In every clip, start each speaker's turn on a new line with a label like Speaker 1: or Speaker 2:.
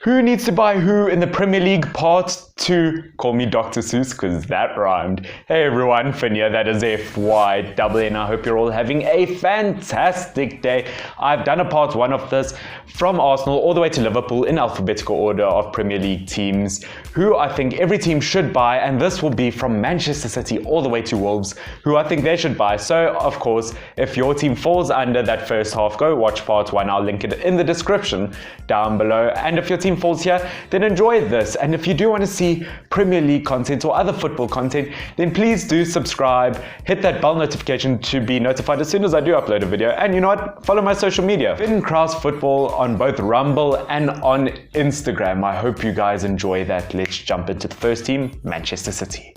Speaker 1: Who needs to buy who in the Premier League Part 2? Call me Dr. Seuss because that rhymed. Hey everyone, Finn here, that is FYN. I hope you're all having a fantastic day. I've done a Part 1 of this from Arsenal all the way to Liverpool in alphabetical order of Premier League teams who I think every team should buy, and this will be from Manchester City all the way to Wolves who I think they should buy. So of course, if your team falls under that first half, go watch Part 1. I'll link it in the description down below. And if your team falls here, then enjoy this. And if you do want to see Premier League content or other football content, then please do subscribe, hit that bell notification to be notified as soon as I do upload a video. And you know what? Follow my social media, Finn Kraus Football, on both Rumble and on Instagram. I hope you guys enjoy that. Let's jump into the first team, Manchester City.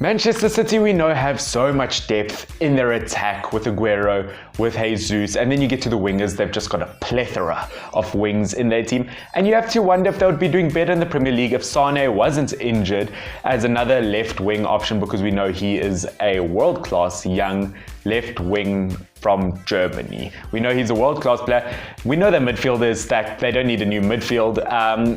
Speaker 1: Manchester City, we know, have so much depth in their attack with Aguero, with Jesus, and then you get to the wingers, they've just got a plethora of wings in their team, and you have to wonder if they would be doing better in the Premier League if Sane wasn't injured as another left wing option, because we know he is a world-class young left wing from Germany. We know he's a world-class player. We know their midfield is stacked. They don't need a new midfield.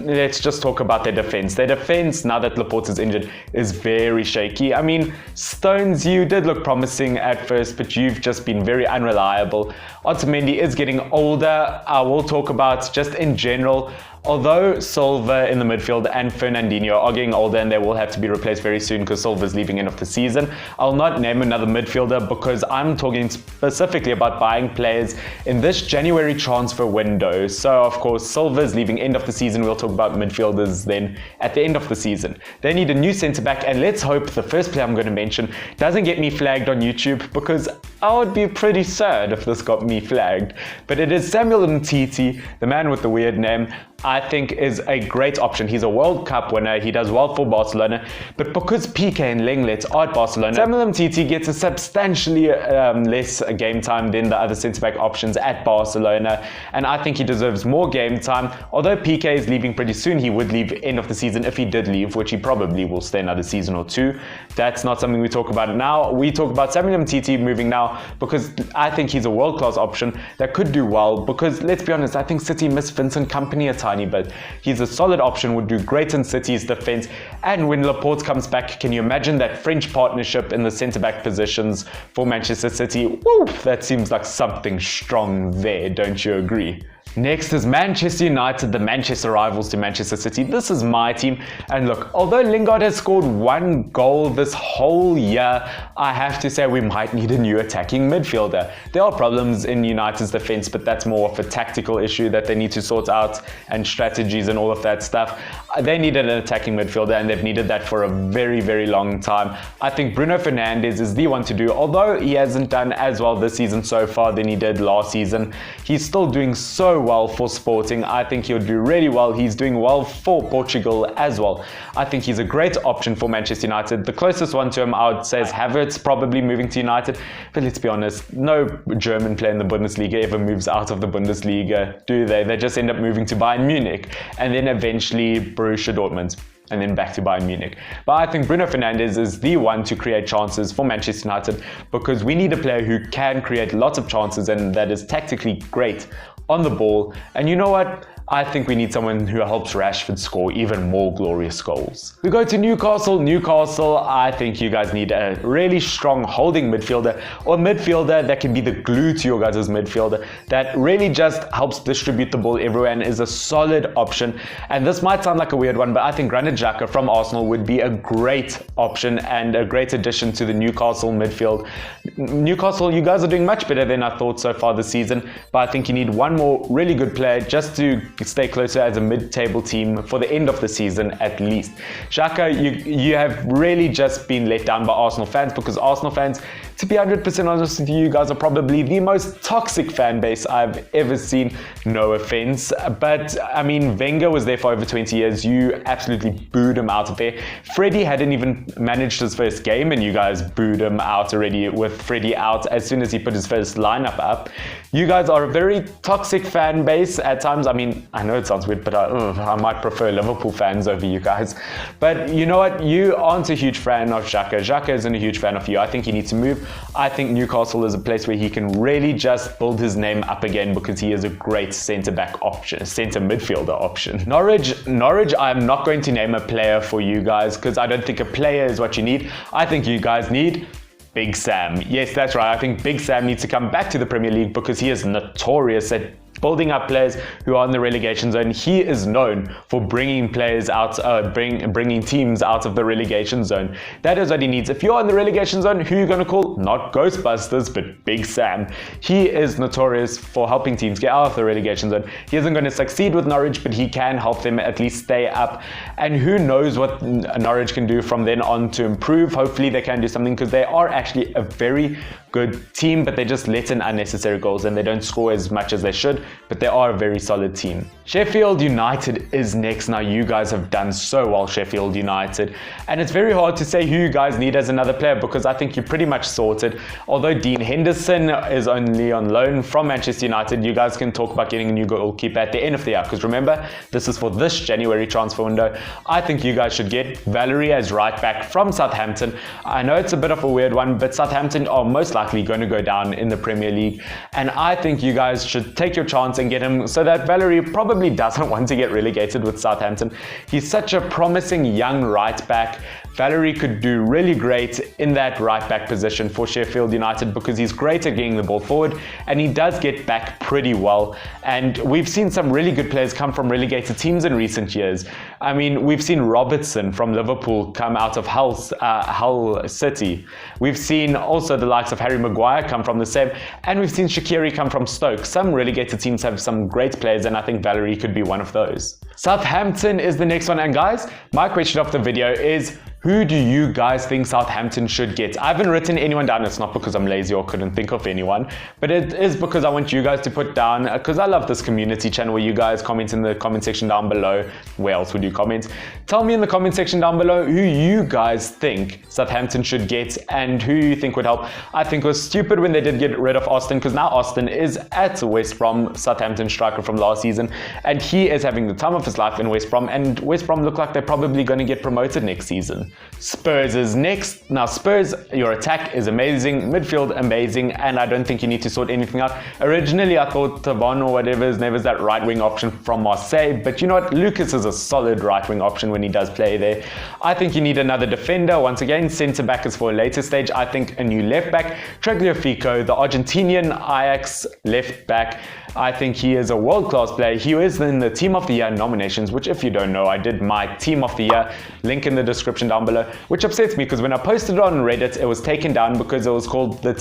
Speaker 1: Let's just talk about their defense. Their defense, now that Laporte is injured, is very shaky. I mean, Stones, you did look promising at first, but you've just been very unreliable. Otamendi is getting older. I will talk about just in general. Although Silva in the midfield and Fernandinho are getting older and they will have to be replaced very soon because Silva's leaving end of the season, I'll not name another midfielder because I'm talking specifically about buying players in this January transfer window. So of course Silva's leaving end of the season. We'll talk about midfielders then at the end of the season. They need a new centre back, and let's hope the first player I'm going to mention doesn't get me flagged on YouTube, because I would be pretty sad if this got me flagged. But it is Samuel Umtiti, the man with the weird name. I think is a great option. He's a World Cup winner. He does well for Barcelona. But because Piqué and Lenglet are at Barcelona, Samuel Umtiti gets a substantially less game time than the other centre-back options at Barcelona. And I think he deserves more game time. Although Piqué is leaving pretty soon, he would leave end of the season if he did leave, which he probably will stay another season or two. That's not something we talk about now. We talk about Samuel Umtiti moving now because I think he's a world-class option that could do well. Because let's be honest, I think City miss Vincent Kompany a tiny bit. He's a solid option, would do great in City's defense. And when Laporte comes back, can you imagine that French partnership in the centre-back positions for Manchester City? Woo, that seems like something strong there, don't you agree? Next is Manchester United, the Manchester rivals to Manchester City. This is my team. And look, although Lingard has scored 1 goal this whole year, I have to say we might need a new attacking midfielder. There are problems in United's defense, but that's more of a tactical issue that they need to sort out, and strategies and all of that stuff. They needed an attacking midfielder, and they've needed that for a very, very long time. I think Bruno Fernandes is the one to do. Although he hasn't done as well this season so far than he did last season, he's still doing so well for Sporting. I think he'll do really well. He's doing well for Portugal as well. I think he's a great option for Manchester United. The closest one to him I would say is Havertz, probably moving to United. But let's be honest, no German player in the Bundesliga ever moves out of the Bundesliga, do they? They just end up moving to Bayern Munich and then eventually Borussia Dortmund, and then back to Bayern Munich. But I think Bruno Fernandes is the one to create chances for Manchester United, because we need a player who can create lots of chances and that is tactically great on the ball. And you know what? I think we need someone who helps Rashford score even more glorious goals. We go to Newcastle. Newcastle, I think you guys need a really strong holding midfielder, or a midfielder that can be the glue to your guys' midfielder, that really just helps distribute the ball everywhere and is a solid option. And this might sound like a weird one, but I think Granit Xhaka from Arsenal would be a great option and a great addition to the Newcastle midfield. Newcastle, you guys are doing much better than I thought so far this season, but I think you need one more really good player just to stay closer as a mid-table team for the end of the season at least. Xhaka, you have really just been let down by Arsenal fans, because Arsenal fans, to be 100% honest with you, you guys are probably the most toxic fan base I've ever seen. No offense, but I mean, Wenger was there for over 20 years. You absolutely booed him out of there. Freddie hadn't even managed his first game and you guys booed him out already with Freddie out as soon as he put his first lineup up. You guys are a very toxic fan base at times. I mean, I know it sounds weird, but I might prefer Liverpool fans over you guys. But you know what? You aren't a huge fan of Xhaka. Xhaka isn't a huge fan of you. I think he needs to move I think Newcastle is a place where he can really just build his name up again because he is a great centre-back option, centre midfielder option. Norwich, I'm not going to name a player for you guys because I don't think a player is what you need. I think you guys need Big Sam. Yes, that's right. I think Big Sam needs to come back to the Premier League because he is notorious at building up players who are in the relegation zone. He is known for bringing players out, bringing teams out of the relegation zone. That is what he needs. If you're in the relegation zone, who are you going to call? Not Ghostbusters, but Big Sam. He is notorious for helping teams get out of the relegation zone. He isn't going to succeed with Norwich, but he can help them at least stay up. And who knows what Norwich can do from then on to improve. Hopefully they can do something because they are actually a very good team, but they just let in unnecessary goals and they don't score as much as they should, but they are a very solid team. Sheffield United is next. Now, you guys have done so well, Sheffield United, and it's very hard to say who you guys need as another player because I think you're pretty much sorted. Although Dean Henderson is only on loan from Manchester United, you guys can talk about getting a new goalkeeper at the end of the year because remember, this is for this January transfer window. I think you guys should get Valery as right back from Southampton. I know it's a bit of a weird one, but Southampton are most likely going to go down in the Premier League, and I think you guys should take your chance and get him so that Valery probably doesn't want to get relegated with Southampton. He's such a promising young right back. Valery could do really great in that right back position for Sheffield United because he's great at getting the ball forward and he does get back pretty well. And we've seen some really good players come from relegated teams in recent years. I mean, we've seen Robertson from Liverpool come out of Hull City. We've seen also the likes of Harry Maguire come from the same, and we've seen Shaqiri come from Stoke. Some relegated teams have some great players, and I think Valery could be one of those. Southampton is the next one, and guys, my question of the video is, who do you guys think Southampton should get? I haven't written anyone down. It's not because I'm lazy or couldn't think of anyone, but it is because I want you guys to put down, because I love this community channel where you guys comment in the comment section down below. Where else would you comment? Tell me in the comment section down below who you guys think Southampton should get and who you think would help. I think it was stupid when they did get rid of Austin because now Austin is at West Brom, Southampton striker from last season, and he is having the time of his life in West Brom, and West Brom look like they're probably going to get promoted next season. Spurs is next. Now Spurs, your attack is amazing, midfield amazing, and I don't think you need to sort anything out. Originally I thought Tavon or whatever his name is that right wing option from Marseille, but you know what, Lucas is a solid right wing option when he does play there. I think you need another defender. Once again, centre back is for a later stage. I think a new left back, Tagliafico, the Argentinian Ajax left back. I think he is a world-class player. He is in the Team of the Year nominations, which if you don't know, I did my Team of the Year, link in the description down below, which upsets me because when I posted it on Reddit, it was taken down because it was called my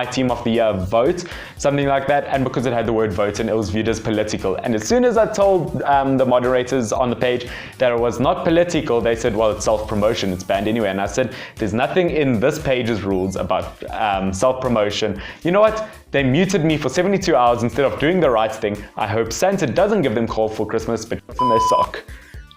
Speaker 1: Team of the Year vote, something like that, and because it had the word vote and it was viewed as political. And as soon as I told the moderators on the page that it was not political, they said, well, it's self-promotion, it's banned anyway. And I said, there's nothing in this page's rules about self-promotion. You know what? They muted me for 72 hours instead of doing the right thing. I hope Santa doesn't give them call for Christmas, but in their sock.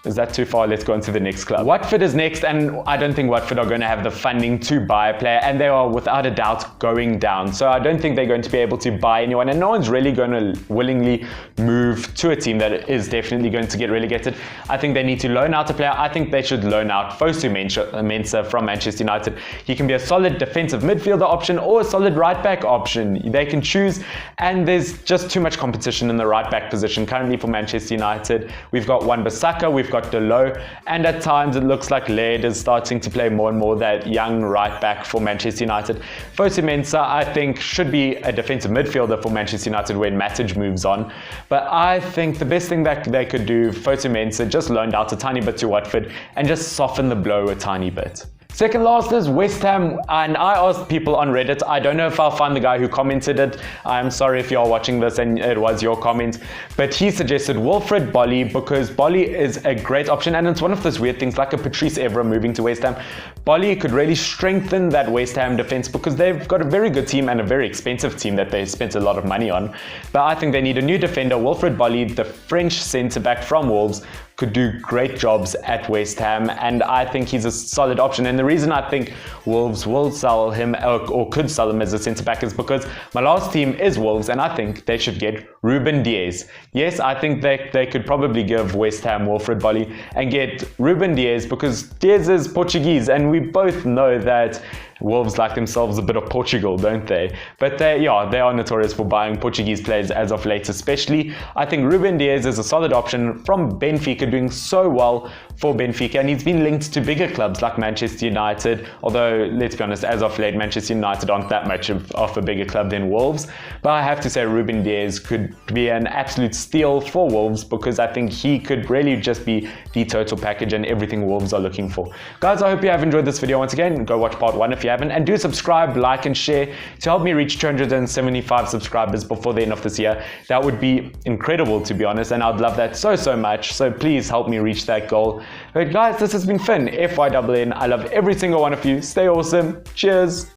Speaker 1: Is that too far? Let's go on to the next club. Watford is next, and I don't think Watford are going to have the funding to buy a player, and they are without a doubt going down. So I don't think they're going to be able to buy anyone, and no one's really going to willingly move to a team that is definitely going to get relegated. I think they need to loan out a player. I think they should loan out Fosu Mensah from Manchester United. He can be a solid defensive midfielder option or a solid right back option. They can choose, and there's just too much competition in the right back position currently for Manchester United. We've got Wan-Bissaka, we've got Delot, and at times it looks like Laird is starting to play more and more that young right back for Manchester United. Fosu Mensah, I think, should be a defensive midfielder for Manchester United when Matic moves on. But I think the best thing that they could do, Fosu Mensah just loaned out a tiny bit to Watford and just soften the blow a tiny bit. Second last is West Ham, and I asked people on Reddit. I don't know if I'll find the guy who commented it. I'm sorry if you're watching this and it was your comment, but he suggested Wilfred Bolly because Bolly is a great option, and it's one of those weird things like a Patrice Evra moving to West Ham. Bolly could really strengthen that West Ham defense because they've got a very good team and a very expensive team that they spent a lot of money on. But I think they need a new defender. Wilfred Bolly, the French centre-back from Wolves, could do great jobs at West Ham, and I think he's a solid option. And the reason I think Wolves will sell him or could sell him as a centre-back is because my last team is Wolves, and I think they should get Ruben Dias. Yes, I think they could probably give West Ham Wilfred Bolly and get Ruben Dias because Dias is Portuguese, and we both know that Wolves like themselves a bit of Portugal, don't they? But they are notorious for buying Portuguese players as of late, especially. I think Ruben Dias is a solid option from Benfica, doing so well for Benfica, and he's been linked to bigger clubs like Manchester United, although let's be honest, as of late Manchester United aren't that much of a bigger club than Wolves. But I have to say Ruben Dias could be an absolute steal for Wolves, because I think he could really just be the total package and everything Wolves are looking for. Guys, I hope you have enjoyed this video. Once again, go watch part 1 if you haven't, and do subscribe, like and share to help me reach 275 subscribers before the end of this year. That would be incredible, to be honest, and I'd love that so much. So please help me reach that goal. But guys, this has been Finn, FYNN. I love every single one of you. Stay awesome. Cheers.